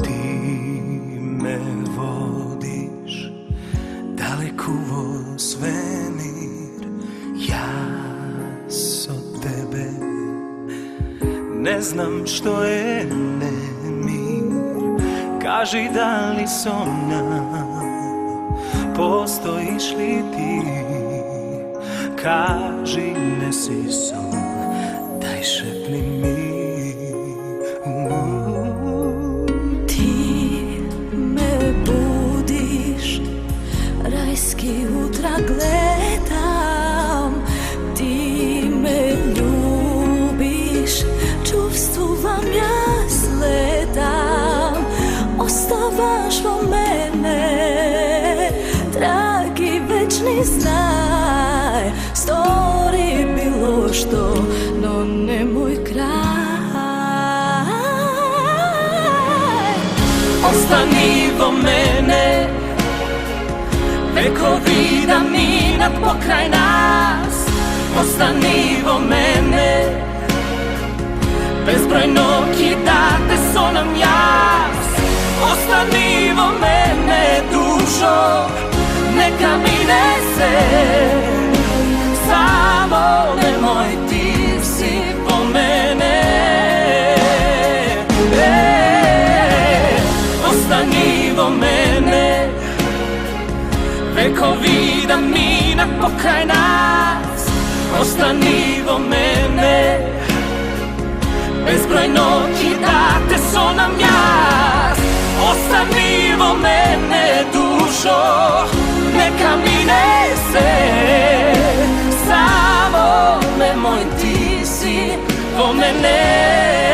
Ti me vodiš daleku vo svemir, ja so tebe ne znam što je nemir. Kaži da li somna, postojiš li ti? Kaži ne si son, daj šepni mi. Ti me budiš, rajski utra gledam. Ti me ljubiš, čuvstvujem ja sledam. Ostavaš vo mene, dragi večni znaj. Stori bilo što, no nemoj kraj. Ostani vo mene, vekovi da minat pokraj nas. Ostani vo mene, bezbroj noći da te sonam jas. Ostani vo mene, dušo, neka mi nese. Samo nemoj, ti si vo mene. Ostani vo mene, vekovi da minat pokraj nas. Ostani vo mene, bezbroj noći da te sonam jas. Ostani vo mene, dušo, neka mi nese. Samo nemoj, ti si vo mene.